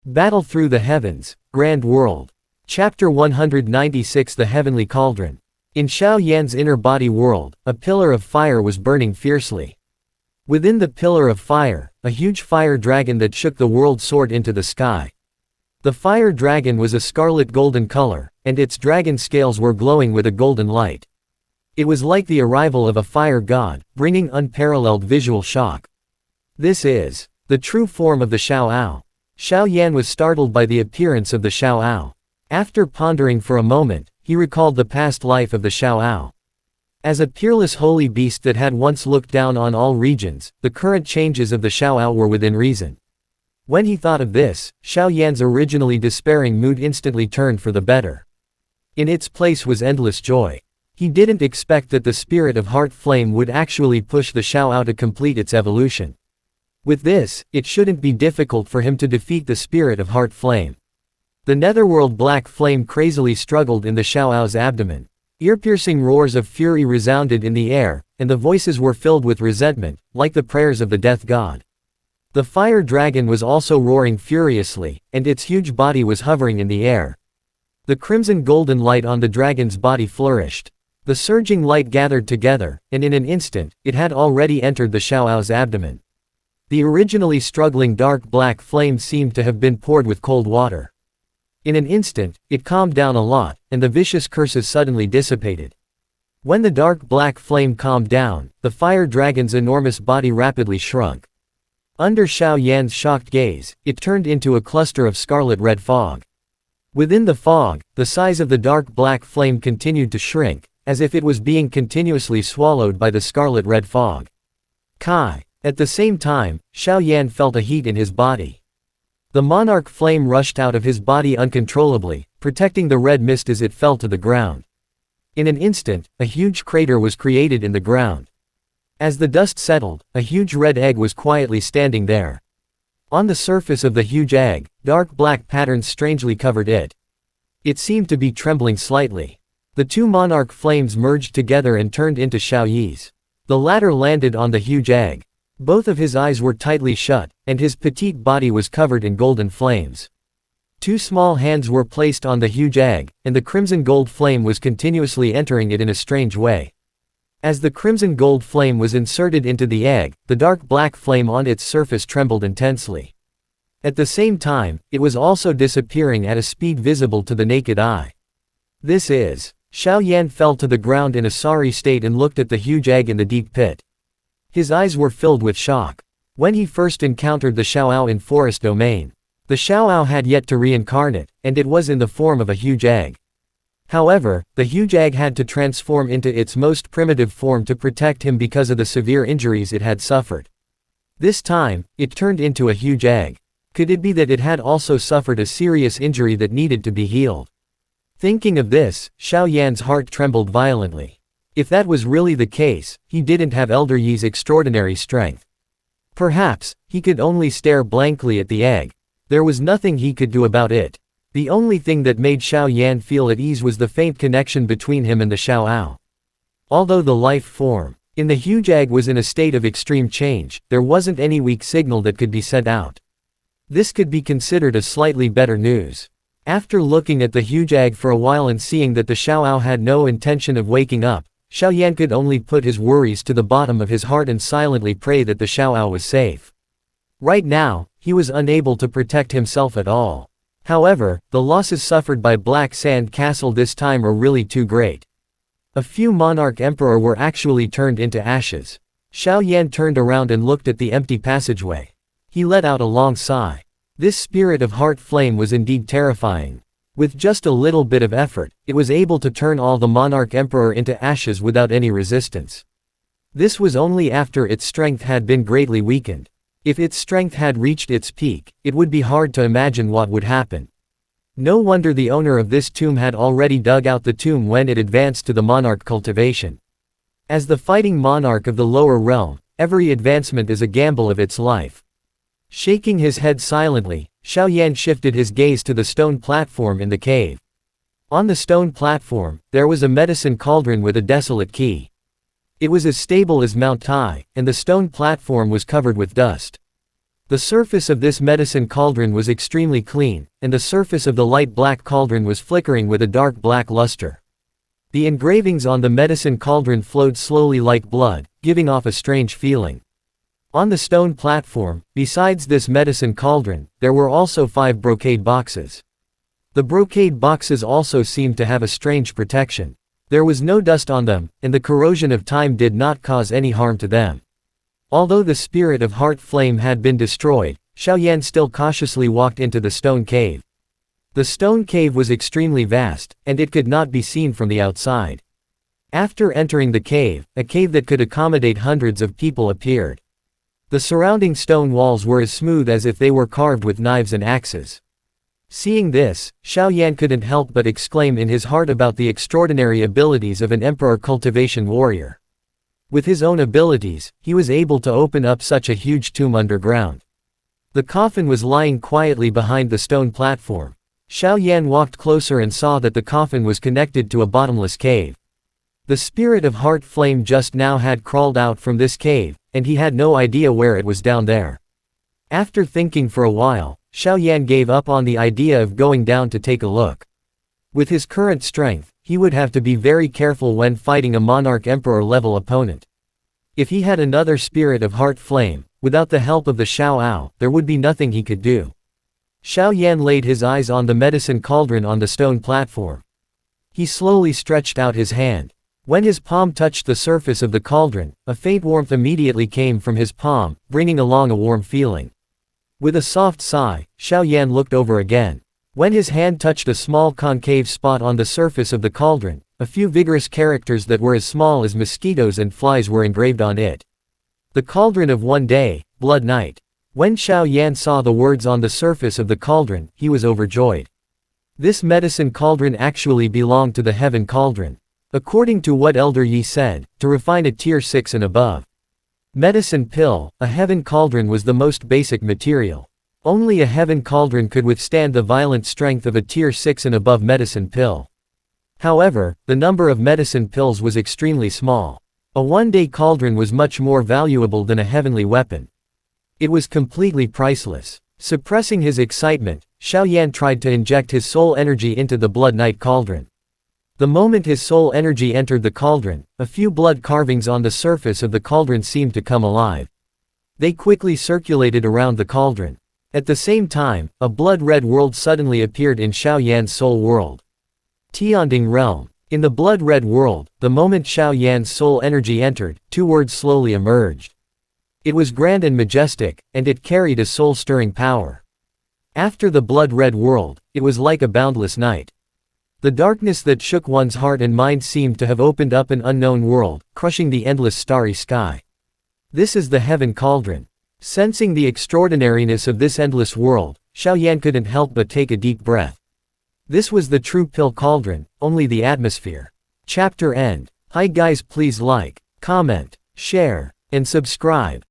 Battle Through the Heavens, Grand World. Chapter 196 The Heavenly Cauldron. In Xiao Yan's inner body world, a pillar of fire was burning fiercely. Within the pillar of fire, a huge fire dragon that shook the world soared into the sky. The fire dragon was a scarlet golden color, and its dragon scales were glowing with a golden light. It was like the arrival of a fire god, bringing unparalleled visual shock. This is the true form of the Xiao. Xiao Yan was startled by the appearance of the Xiao. After pondering for a moment, he recalled the past life of the Xiao. As a peerless holy beast that had once looked down on all regions, the current changes of the Xiao were within reason. When he thought of this, Xiao Yan's originally despairing mood instantly turned for the better. In its place was endless joy. He didn't expect that the spirit of heart flame would actually push the Xiao to complete its evolution. With this, it shouldn't be difficult for him to defeat the spirit of heart flame. The netherworld black flame crazily struggled in the Xiao's abdomen. Ear-piercing roars of fury resounded in the air, and the voices were filled with resentment, like the prayers of the death god. The fire dragon was also roaring furiously, and its huge body was hovering in the air. The crimson golden light on the dragon's body flourished. The surging light gathered together, and in an instant, it had already entered the Xiao's abdomen. The originally struggling dark black flame seemed to have been poured with cold water. In an instant, it calmed down a lot, and the vicious curses suddenly dissipated. When the dark black flame calmed down, the fire dragon's enormous body rapidly shrunk. Under Xiao Yan's shocked gaze, it turned into a cluster of scarlet-red fog. Within the fog, the size of the dark black flame continued to shrink, as if it was being continuously swallowed by the scarlet-red fog. Kai. At the same time, Xiao Yan felt a heat in his body. The monarch flame rushed out of his body uncontrollably, protecting the red mist as it fell to the ground. In an instant, a huge crater was created in the ground. As the dust settled, a huge red egg was quietly standing there. On the surface of the huge egg, dark black patterns strangely covered it. It seemed to be trembling slightly. The two monarch flames merged together and turned into Xiao Yi's. The latter landed on the huge egg. Both of his eyes were tightly shut, and his petite body was covered in golden flames. Two small hands were placed on the huge egg, and the crimson gold flame was continuously entering it in a strange way. As the crimson gold flame was inserted into the egg, the dark black flame on its surface trembled intensely. At the same time, it was also disappearing at a speed visible to the naked eye. This is. Xiao Yan fell to the ground in a sorry state and looked at the huge egg in the deep pit. His eyes were filled with shock. When he first encountered the Xiao in forest domain, the Xiao had yet to reincarnate, and it was in the form of a huge egg. However, the huge egg had to transform into its most primitive form to protect him because of the severe injuries it had suffered. This time, it turned into a huge egg. Could it be that it had also suffered a serious injury that needed to be healed? Thinking of this, Xiao Yan's heart trembled violently. If that was really the case, he didn't have Elder Yi's extraordinary strength. Perhaps, he could only stare blankly at the egg. There was nothing he could do about it. The only thing that made Xiao Yan feel at ease was the faint connection between him and the Xiao. Although the life form in the huge egg was in a state of extreme change, there wasn't any weak signal that could be sent out. This could be considered a slightly better news. After looking at the huge egg for a while and seeing that the Xiao had no intention of waking up, Xiao Yan could only put his worries to the bottom of his heart and silently pray that the Xiao was safe. Right now, he was unable to protect himself at all. However, the losses suffered by Black Sand Castle this time were really too great. A few monarch emperor were actually turned into ashes. Xiao Yan turned around and looked at the empty passageway. He let out a long sigh. This spirit of heart flame was indeed terrifying. With just a little bit of effort, it was able to turn all the monarch emperor into ashes without any resistance. This was only after its strength had been greatly weakened. If its strength had reached its peak, it would be hard to imagine what would happen. No wonder the owner of this tomb had already dug out the tomb when it advanced to the monarch cultivation. As the fighting monarch of the lower realm, every advancement is a gamble of its life. Shaking his head silently, Xiao Yan shifted his gaze to the stone platform in the cave. On the stone platform, there was a medicine cauldron with a desolate key. It was as stable as Mount Tai, and the stone platform was covered with dust. The surface of this medicine cauldron was extremely clean, and the surface of the light black cauldron was flickering with a dark black luster. The engravings on the medicine cauldron flowed slowly like blood, giving off a strange feeling. On the stone platform, besides this medicine cauldron, there were also 5 brocade boxes. The brocade boxes also seemed to have a strange protection. There was no dust on them, and the corrosion of time did not cause any harm to them. Although the spirit of heart flame had been destroyed, Xiaoyan still cautiously walked into the stone cave. The stone cave was extremely vast, and it could not be seen from the outside. After entering the cave, a cave that could accommodate hundreds of people appeared. The surrounding stone walls were as smooth as if they were carved with knives and axes. Seeing this, Xiaoyan couldn't help but exclaim in his heart about the extraordinary abilities of an emperor cultivation warrior. With his own abilities, he was able to open up such a huge tomb underground. The coffin was lying quietly behind the stone platform. Xiaoyan walked closer and saw that the coffin was connected to a bottomless cave. The spirit of heart flame just now had crawled out from this cave, and he had no idea where it was down there. After thinking for a while, Xiaoyan gave up on the idea of going down to take a look. With his current strength, he would have to be very careful when fighting a monarch emperor level opponent. If he had another spirit of heart flame, without the help of the Xiao, there would be nothing he could do. Xiaoyan laid his eyes on the medicine cauldron on the stone platform. He slowly stretched out his hand. When his palm touched the surface of the cauldron, a faint warmth immediately came from his palm, bringing along a warm feeling. With a soft sigh, Xiaoyan looked over again. When his hand touched a small concave spot on the surface of the cauldron, a few vigorous characters that were as small as mosquitoes and flies were engraved on it. The Cauldron of One Day, Blood Night. When Xiaoyan saw the words on the surface of the cauldron, he was overjoyed. This medicine cauldron actually belonged to the Heaven Cauldron. According to what Elder Yi said, to refine a tier 6 and above medicine pill, a Heaven Cauldron was the most basic material. Only a Heaven Cauldron could withstand the violent strength of a tier 6 and above medicine pill. However, the number of medicine pills was extremely small. A one-day cauldron was much more valuable than a heavenly weapon. It was completely priceless. Suppressing his excitement, Xiaoyan tried to inject his soul energy into the Blood Night cauldron. The moment his soul energy entered the cauldron, a few blood carvings on the surface of the cauldron seemed to come alive. They quickly circulated around the cauldron. At the same time, a blood-red world suddenly appeared in Xiaoyan's soul world. Tianding Realm. In the blood-red world, the moment Xiaoyan's soul energy entered, 2 words slowly emerged. It was grand and majestic, and it carried a soul-stirring power. After the blood-red world, it was like a boundless night. The darkness that shook one's heart and mind seemed to have opened up an unknown world, crushing the endless starry sky. This is the Heaven Cauldron. Sensing the extraordinariness of this endless world, Xiaoyan couldn't help but take a deep breath. This was the true pill cauldron, only the atmosphere. Chapter end. Hi guys, please like, comment, share, and subscribe.